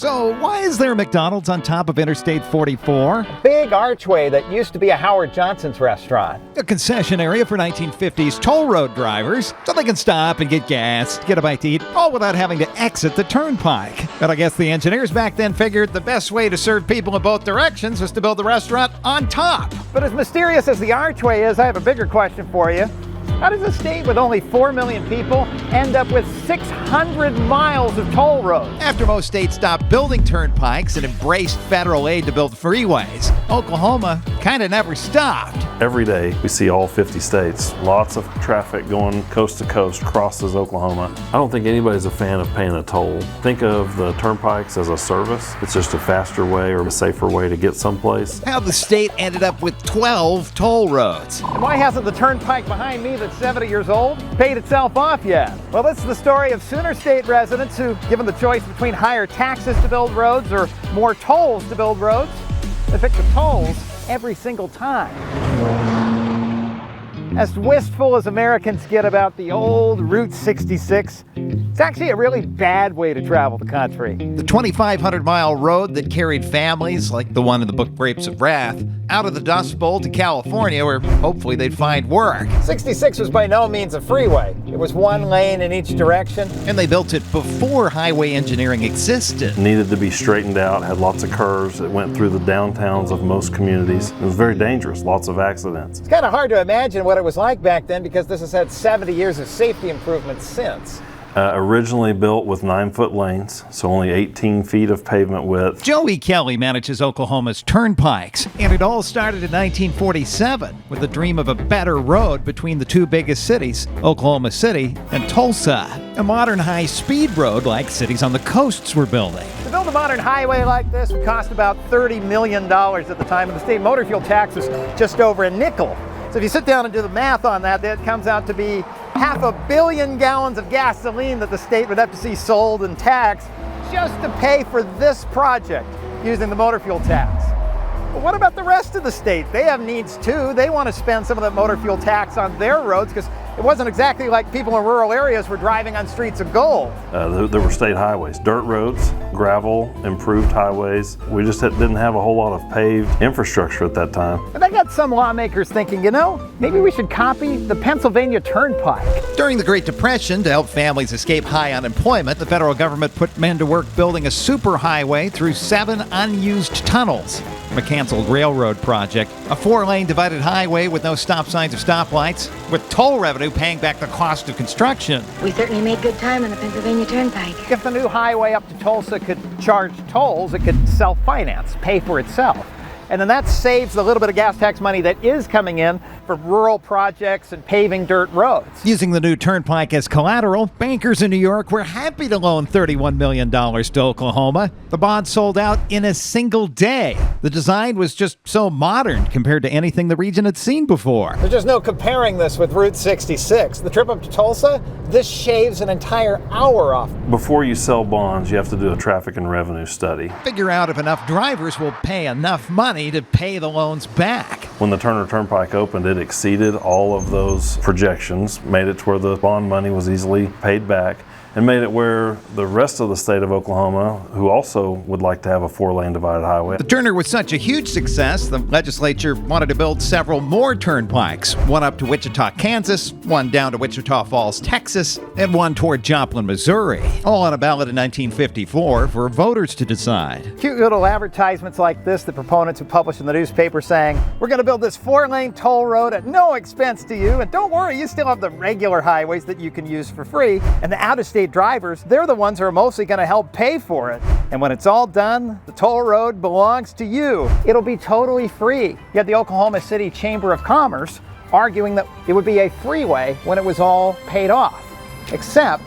So why is there a McDonald's on top of Interstate 44? Big archway that used to be a Howard Johnson's restaurant. A concession area for 1950s toll road drivers, so they can stop and get gas, get a bite to eat, all without having to exit the turnpike. But I guess the engineers back then figured the best way to serve people in both directions was to build the restaurant on top. But as mysterious as the archway is, I have a bigger question for you. How does a state with only 4 million people end up with 600 miles of toll roads? After most states stopped building turnpikes and embraced federal aid to build freeways, Oklahoma kind of never stopped. Every day we see all 50 states. Lots of traffic going coast to coast crosses Oklahoma. I don't think anybody's a fan of paying a toll. Think of the turnpikes as a service. It's just a faster way or a safer way to get someplace. How the state ended up with 12 toll roads. And why hasn't the turnpike behind me that's 70 years old paid itself off yet? Well, this is the story of Sooner State residents who, given the choice between higher taxes to build roads or more tolls to build roads, they pick the tolls every single time. As wistful as Americans get about the old Route 66, it's actually a really bad way to travel the country. The 2,500-mile road that carried families, like the one in the book Grapes of Wrath, out of the Dust Bowl to California, where hopefully they'd find work. 66 was by no means a freeway. It was one lane in each direction. And they built it before highway engineering existed. It needed to be straightened out, had lots of curves. It went through the downtowns of most communities. It was very dangerous, lots of accidents. It's kind of hard to imagine what it was like back then because this has had 70 years of safety improvements since. Originally built with 9-foot lanes, so only 18 feet of pavement width. Joey Kelly manages Oklahoma's turnpikes, and it all started in 1947 with the dream of a better road between the two biggest cities, Oklahoma City and Tulsa. A modern high-speed road like cities on the coasts were building. To build a modern highway like this would cost about $30 million at the time, and the state motor fuel tax was just over a nickel. So if you sit down and do the math on that, that comes out to be 500 million gallons of gasoline that the state would have to see sold and taxed just to pay for this project using the motor fuel tax. But what about the rest of the state? They have needs too. They want to spend some of that motor fuel tax on their roads because it wasn't exactly like people in rural areas were driving on streets of gold. There were state highways, dirt roads, gravel, improved highways. We just didn't have a whole lot of paved infrastructure at that time. And that got some lawmakers thinking, you know, maybe we should copy the Pennsylvania Turnpike. During the Great Depression, to help families escape high unemployment, the federal government put men to work building a superhighway through 7 unused tunnels from a canceled railroad project. A 4-lane divided highway with no stop signs or stoplights, with toll revenue paying back the cost of construction. We certainly made good time on the Pennsylvania Turnpike. If the new highway up to Tulsa could charge tolls, it could self-finance, pay for itself. And then that saves the little bit of gas tax money that is coming in for rural projects and paving dirt roads. Using the new turnpike as collateral, bankers in New York were happy to loan $31 million to Oklahoma. The bond sold out in a single day. The design was just so modern compared to anything the region had seen before. There's just no comparing this with Route 66. The trip up to Tulsa, this shaves an entire hour off. Before you sell bonds, you have to do a traffic and revenue study. Figure out if enough drivers will pay enough money to pay the loans back. When the Turner Turnpike opened, it exceeded all of those projections, made it to where the bond money was easily paid back, and made it where the rest of the state of Oklahoma, who also would like to have a 4-lane divided highway. The Turner was such a huge success, the legislature wanted to build several more turnpikes. One up to Wichita, Kansas, one down to Wichita Falls, Texas, and one toward Joplin, Missouri. All on a ballot in 1954 for voters to decide. Cute little advertisements like this that proponents would publish in the newspaper saying, we're going to build this 4-lane toll road at no expense to you, and don't worry, you still have the regular highways that you can use for free, and the out-of-state drivers, they're the ones who are mostly going to help pay for it. And when it's all done, the toll road belongs to you. It'll be totally free. You had the Oklahoma City Chamber of Commerce arguing that it would be a freeway when it was all paid off. Except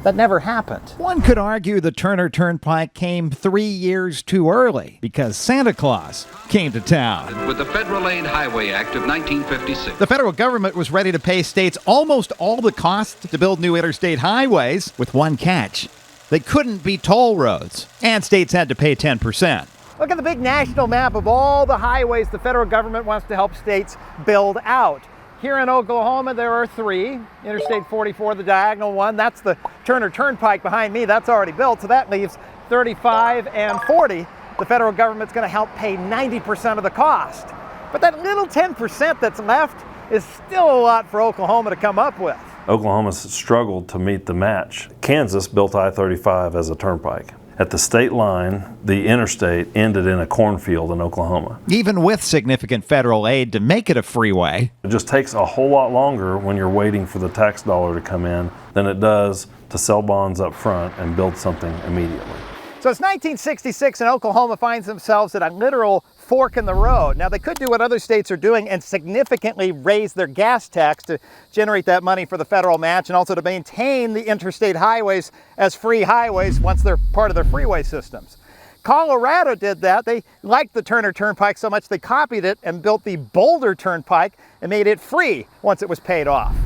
that never happened. One could argue the Turner Turnpike came 3 years too early because Santa Claus came to town. With the Federal Aid Highway Act of 1956. The federal government was ready to pay states almost all the cost to build new interstate highways, with one catch. They couldn't be toll roads, and states had to pay 10%. Look at the big national map of all the highways the federal government wants to help states build out. Here in Oklahoma, there are 3. Interstate 44, the diagonal one, that's the Turner Turnpike behind me. That's already built, so that leaves 35 and 40, the federal government's going to help pay 90% of the cost. But that little 10% that's left is still a lot for Oklahoma to come up with. Oklahoma's struggled to meet the match. Kansas built I-35 as a turnpike. At the state line, the interstate ended in a cornfield in Oklahoma. Even with significant federal aid to make it a freeway, It just takes a whole lot longer when you're waiting for the tax dollar to come in than it does to sell bonds up front and build something immediately. So it's 1966 and Oklahoma finds themselves at a literal fork in the road. Now they could do what other states are doing and significantly raise their gas tax to generate that money for the federal match and also to maintain the interstate highways as free highways once they're part of their freeway systems. Colorado did that. They liked the Turner Turnpike so much they copied it and built the Boulder Turnpike and made it free once it was paid off.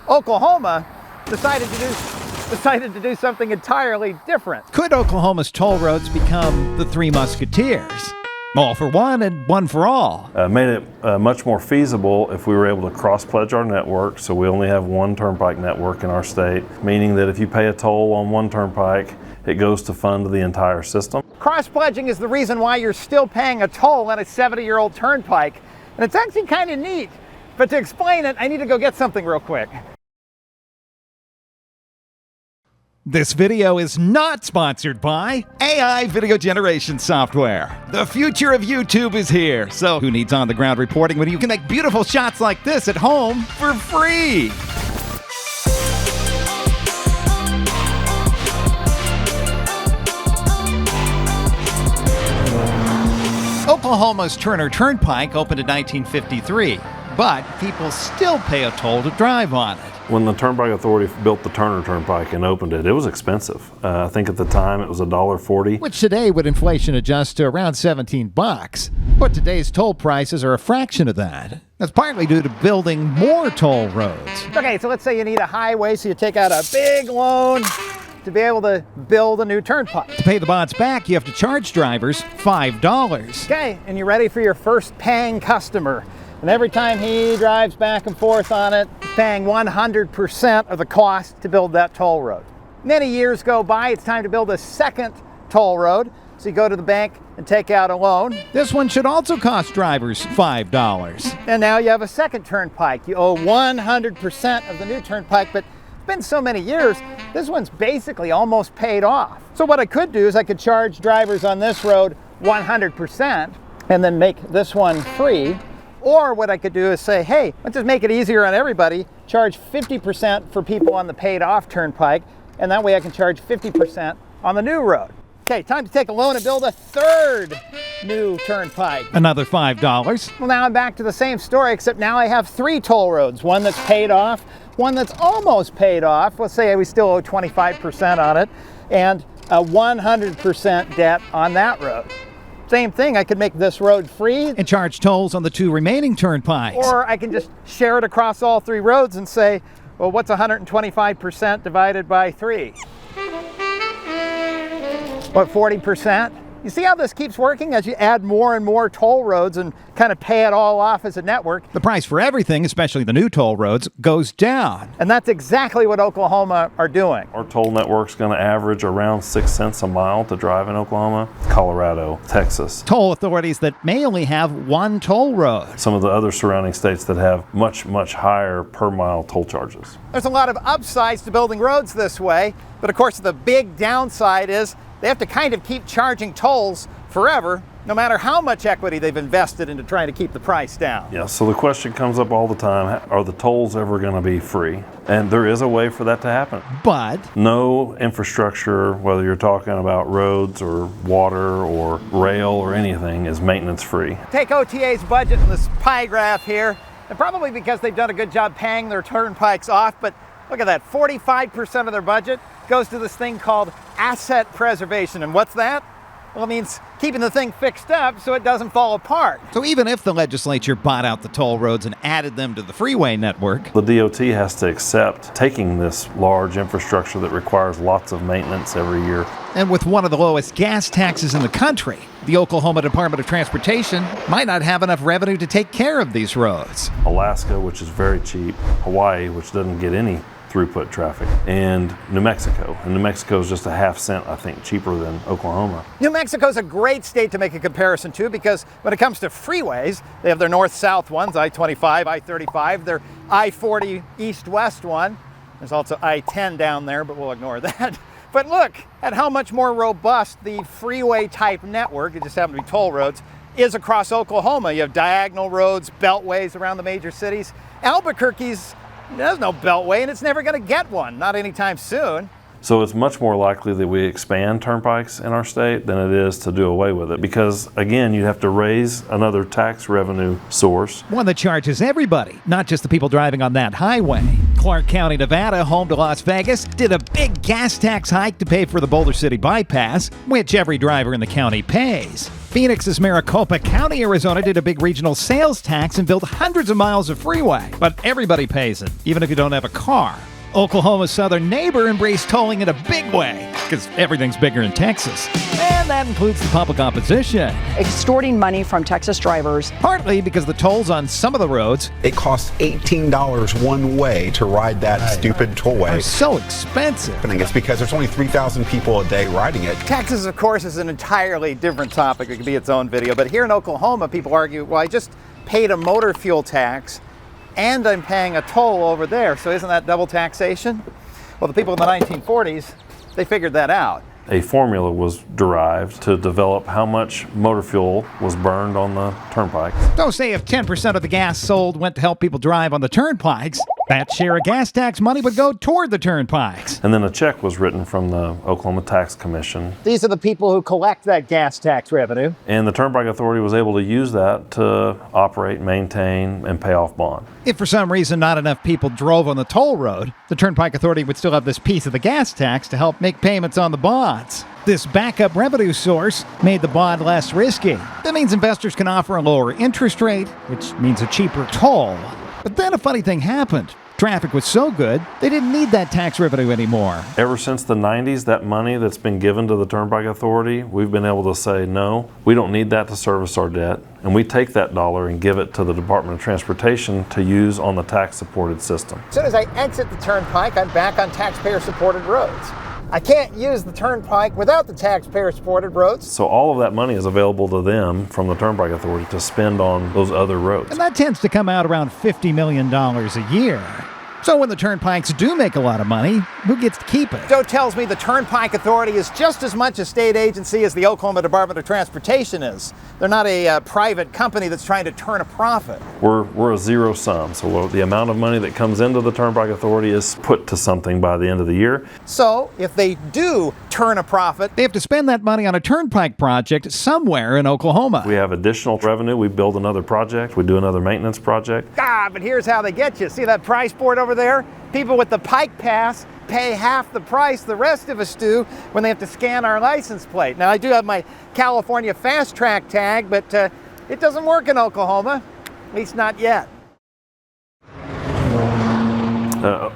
Oklahoma decided to do something entirely different. could Oklahoma's toll roads become the Three Musketeers? All for one and one for all. Made it much more feasible if we were able to cross-pledge our network, so we only have one turnpike network in our state, meaning that if you pay a toll on one turnpike, it goes to fund the entire system. Cross-pledging is the reason why you're still paying a toll on a 70-year-old turnpike, and it's actually kind of neat. But to explain it, I need to go get something real quick. This video is not sponsored by AI video generation software. The future of YouTube is here, so who needs on-the-ground reporting when you can make beautiful shots like this at home for free? Oklahoma's Turner Turnpike opened in 1953, but people still pay a toll to drive on it. When the Turnpike Authority built the Turner Turnpike and opened it, it was expensive. I think at the time it was $1.40. Which today would inflation adjust to around $17. But today's toll prices are a fraction of that. That's partly due to building more toll roads. Okay, so let's say you need a highway, so you take out a big loan to be able to build a new turnpike. To pay the bonds back, you have to charge drivers $5. Okay, and you're ready for your first paying customer. And every time he drives back and forth on it, paying 100% of the cost to build that toll road. Many years go by, it's time to build a second toll road. So you go to the bank and take out a loan. This one should also cost drivers $5. And now you have a second turnpike. You owe 100% of the new turnpike, but it's been so many years, this one's basically almost paid off. So what I could do is I could charge drivers on this road 100% and then make this one free. Or what I could do is say, hey, let's just make it easier on everybody, charge 50% for people on the paid off turnpike, and that way I can charge 50% on the new road. Okay, time to take a loan and build a third new turnpike. Another $5. Well, now I'm back to the same story, except now I have three toll roads. One that's paid off, one that's almost paid off. Let's say we still owe 25% on it, and a 100% debt on that road. Same thing, I could make this road free. And charge tolls on the two remaining turnpikes. Or I can just share it across all three roads and say, well, what's 125% divided by 3? What, 40%? You see how this keeps working as you add more and more toll roads and kind of pay it all off as a network? The price for everything, especially the new toll roads, goes down. And that's exactly what Oklahoma are doing. Our toll network's going to average around 6 cents a mile to drive in Oklahoma, Colorado, Texas. Toll authorities that may only have one toll road. Some of the other surrounding states that have much, much higher per mile toll charges. There's a lot of upsides to building roads this way, but of course the big downside is they have to kind of keep charging tolls forever, no matter how much equity they've invested into trying to keep the price down. Yeah, so the question comes up all the time, are the tolls ever going to be free? And there is a way for that to happen. But No infrastructure, whether you're talking about roads or water or rail or anything, is maintenance free. Take OTA's budget in this pie graph here, and probably because they've done a good job paying their turnpikes off, but look at that, 45% of their budget goes to this thing called asset preservation. And what's that? Well, it means keeping the thing fixed up so it doesn't fall apart. so even if the legislature bought out the toll roads and added them to the freeway network, The DOT has to accept taking this large infrastructure that requires lots of maintenance every year. and with one of the lowest gas taxes in the country, the Oklahoma Department of Transportation might not have enough revenue to take care of these roads. Alaska, which is very cheap, Hawaii, which doesn't get any throughput traffic. And New Mexico. And New Mexico is just a half cent, I think, cheaper than Oklahoma. New Mexico's a great state to make a comparison to because when it comes to freeways, they have their north-south ones, I-25, I-35, their I-40 east-west one. There's also I-10 down there, but we'll ignore that. But look at how much more robust the freeway-type network, it just happens to be toll roads, is across Oklahoma. You have diagonal roads, beltways around the major cities. Albuquerque's, there's no beltway, and it's never going to get one, not anytime soon. So it's much more likely that we expand turnpikes in our state than it is to do away with it because, again, you'd have to raise another tax revenue source. One that charges everybody, not just the people driving on that highway. Clark County, Nevada, home to Las Vegas, did a big gas tax hike to pay for the Boulder City bypass, which every driver in the county pays. Phoenix's Maricopa County, Arizona, did a big regional sales tax and built hundreds of miles of freeway, but everybody pays it, even if you don't have a car. Oklahoma's southern neighbor embraced tolling in a big way, because everything's bigger in Texas. And that includes the public opposition. Extorting money from Texas drivers. Partly because the tolls on some of the roads, it costs $18 one way to ride that stupid tollway. Are so expensive. And it's because there's only 3,000 people a day riding it. Texas, of course, is an entirely different topic. It could be its own video. But here in Oklahoma, people argue, well, I just paid a motor fuel tax and I'm paying a toll over there, so isn't that double taxation? Well, the people in the 1940s, they figured that out. A formula was derived to develop how much motor fuel was burned on the turnpikes. So say if 10% of the gas sold went to help people drive on the turnpikes, that share of gas tax money would go toward the turnpikes. And then a check was written from the Oklahoma Tax Commission. These are the people who collect that gas tax revenue. And the Turnpike Authority was able to use that to operate, maintain, and pay off bond. If for some reason not enough people drove on the toll road, the Turnpike Authority would still have this piece of the gas tax to help make payments on the bonds. This backup revenue source made the bond less risky. That means investors can offer a lower interest rate, which means a cheaper toll. But then a funny thing happened. Traffic was so good, they didn't need that tax revenue anymore. Ever since the 90s, that money that's been given to the Turnpike Authority, we've been able to say, no, we don't need that to service our debt. And we take that dollar and give it to the Department of Transportation to use on the tax-supported system. As soon as I exit the turnpike, I'm back on taxpayer-supported roads. I can't use the turnpike without the taxpayer-supported roads. So all of that money is available to them from the Turnpike Authority to spend on those other roads. And that tends to come out around $50 million a year. So when the turnpikes do make a lot of money, who gets to keep it? Joe tells me the Turnpike Authority is just as much a state agency as the Oklahoma Department of Transportation is. They're not a private company that's trying to turn a profit. We're a zero sum, so the amount of money that comes into the Turnpike Authority is put to something by the end of the year. So if they do turn a profit, they have to spend that money on a turnpike project somewhere in Oklahoma. We have additional revenue, we build another project, we do another maintenance project. But here's how they get you. See that price board over there? People with the Pike Pass pay half the price the rest of us do when they have to scan our license plate. Now, I do have my California Fast Track tag, but it doesn't work in Oklahoma, at least not yet.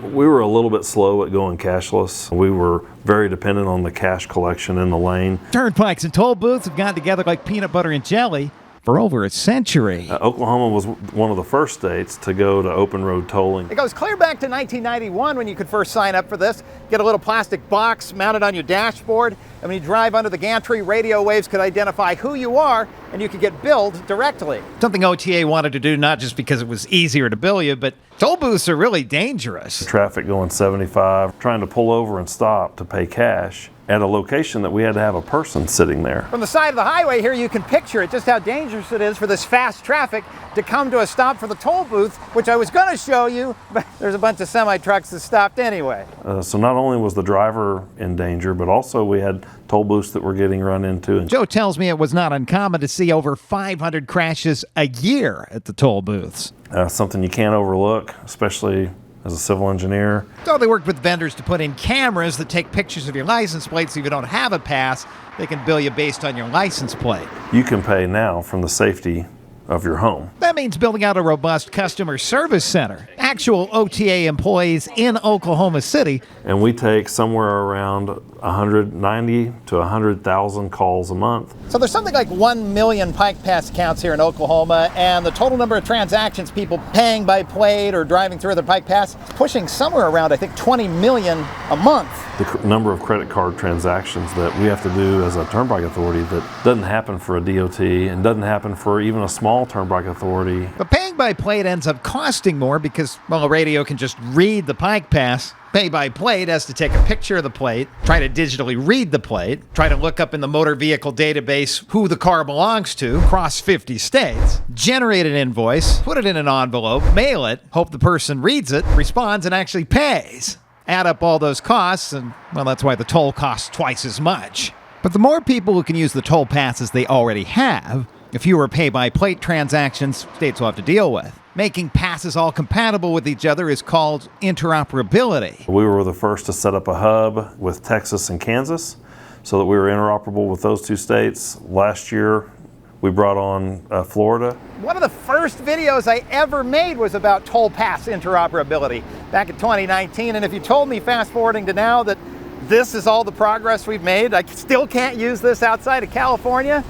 We were a little bit slow at going cashless. We were very dependent on the cash collection in the lane. Turnpikes and toll booths have gotten together like peanut butter and jelly for over a century. Oklahoma was one of the first states to go to open road tolling. It goes clear back to 1991 when you could first sign up for this. Get a little plastic box mounted on your dashboard, and when you drive under the gantry, radio waves could identify who you are, and you could get billed directly. Something OTA wanted to do not just because it was easier to bill you, but toll booths are really dangerous. Traffic going 75, trying to pull over and stop to pay cash at a location that we had to have a person sitting there. From the side of the highway here, you can picture it, just how dangerous it is for this fast traffic to come to a stop for the toll booth, which I was going to show you, but there's a bunch of semi-trucks that stopped anyway. So not only was the driver in danger, but also we had toll booths that were getting run into. And Joe tells me it was not uncommon to see over 500 crashes a year at the toll booths. Something you can't overlook, especially as a civil engineer. So they worked with vendors to put in cameras that take pictures of your license plate, so if you don't have a pass, they can bill you based on your license plate. You can pay now from the safety of your home. That means building out a robust customer service center, actual OTA employees in Oklahoma City. And we take somewhere around 190 to 100,000 calls a month. So there's something like 1 million Pike Pass accounts here in Oklahoma, and the total number of transactions, people paying by plate or driving through the Pike Pass, is pushing somewhere around, I think, 20 million a month. The number of credit card transactions that we have to do as a Turnpike authority that doesn't happen for a DOT and doesn't happen for even a small Turnpike authority. But paying by plate ends up costing more because, well, a radio can just read the Pike Pass. Pay by plate has to take a picture of the plate, try to digitally read the plate, try to look up in the motor vehicle database who the car belongs to, across 50 states, generate an invoice, put it in an envelope, mail it, hope the person reads it, responds, and actually pays. Add up all those costs, and, well, that's why the toll costs twice as much. But the more people who can use the toll passes they already have, the fewer pay-by-plate transactions states will have to deal with. Making passes all compatible with each other is called interoperability. We were the first to set up a hub with Texas and Kansas so that we were interoperable with those two states. Last year, we brought on Florida. One of the first videos I ever made was about toll pass interoperability back in 2019. And if you told me fast forwarding to now that this is all the progress we've made, I still can't use this outside of California,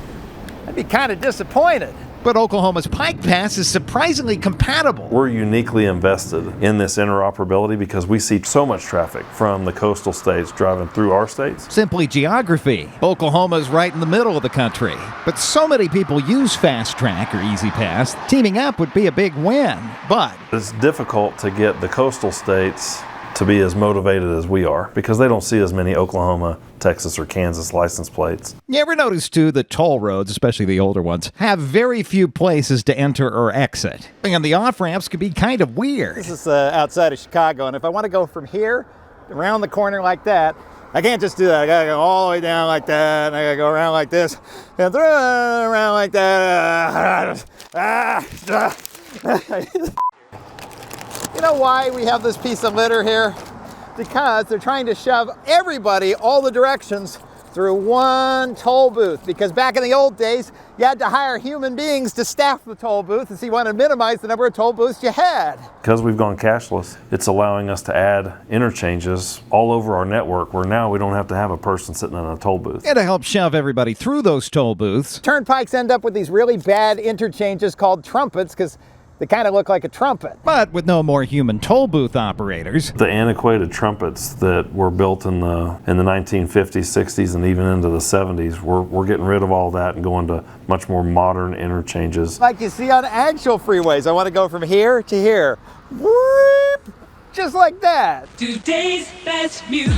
I'd be kind of disappointed. But Oklahoma's Pike Pass is surprisingly compatible. We're uniquely invested in this interoperability because we see so much traffic from the coastal states driving through our states. Simply geography. Oklahoma's right in the middle of the country. But so many people use Fast Track or Easy Pass, teaming up would be a big win. But it's difficult to get the coastal states to be as motivated as we are because they don't see as many Oklahoma, Texas, or Kansas license plates. You ever notice, too, that toll roads, especially the older ones, have very few places to enter or exit? And the off-ramps can be kind of weird. This is outside of Chicago, and if I want to go from here around the corner like that, I can't just do that. I gotta go all the way down like that, and I gotta go around like this, and around like that. You know why we have this piece of litter here? Because they're trying to shove everybody all the directions through one toll booth. Because back in the old days, you had to hire human beings to staff the toll booth, and so you want to minimize the number of toll booths you had. Because we've gone cashless, it's allowing us to add interchanges all over our network where now we don't have to have a person sitting in a toll booth. And to help shove everybody through those toll booths, Turnpikes end up with these really bad interchanges called trumpets because they kind of look like a trumpet. but with no more human toll booth operators. The antiquated trumpets that were built in the 1950s, 60s, and even into the 70s, we're getting rid of all that and going to much more modern interchanges. Like you see on actual freeways. I want to go from here to here. Whoop! Just like that. Today's best music.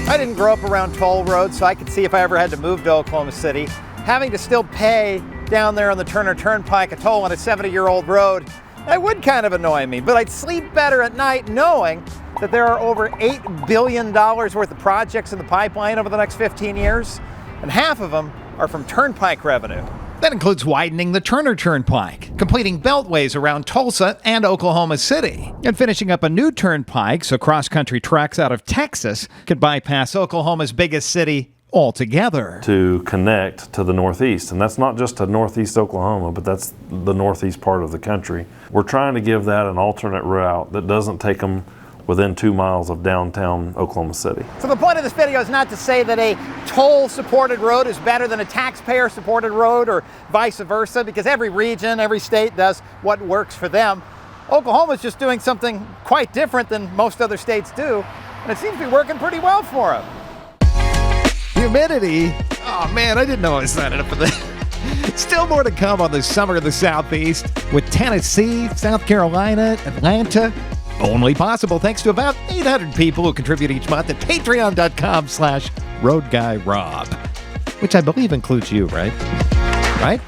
I didn't grow up around toll roads, so I could see if I ever had to move to Oklahoma City, having to still pay down there on the Turner Turnpike a toll on a 70-year-old road, that would kind of annoy me. But I'd sleep better at night knowing that there are over $8 billion worth of projects in the pipeline over the next 15 years, and half of them are from Turnpike revenue. That includes widening the Turner Turnpike, completing beltways around Tulsa and Oklahoma City, and finishing up a new turnpike so cross-country trucks out of Texas could bypass Oklahoma's biggest city altogether. To connect to the Northeast, and that's not just to Northeast Oklahoma, but that's the Northeast part of the country. We're trying to give that an alternate route that doesn't take them within 2 miles of downtown Oklahoma City. So the point of this video is not to say that a toll-supported road is better than a taxpayer-supported road or vice versa, because every region, every state does what works for them. Oklahoma's just doing something quite different than most other states do, and it seems to be working pretty well for them. Humidity? Oh man, I didn't know I signed up for that. Still more to come on the Summer of the Southeast with Tennessee, South Carolina, Atlanta. Only possible thanks to about 800 people who contribute each month at patreon.com/roadguyrob, which I believe includes you, right? Right?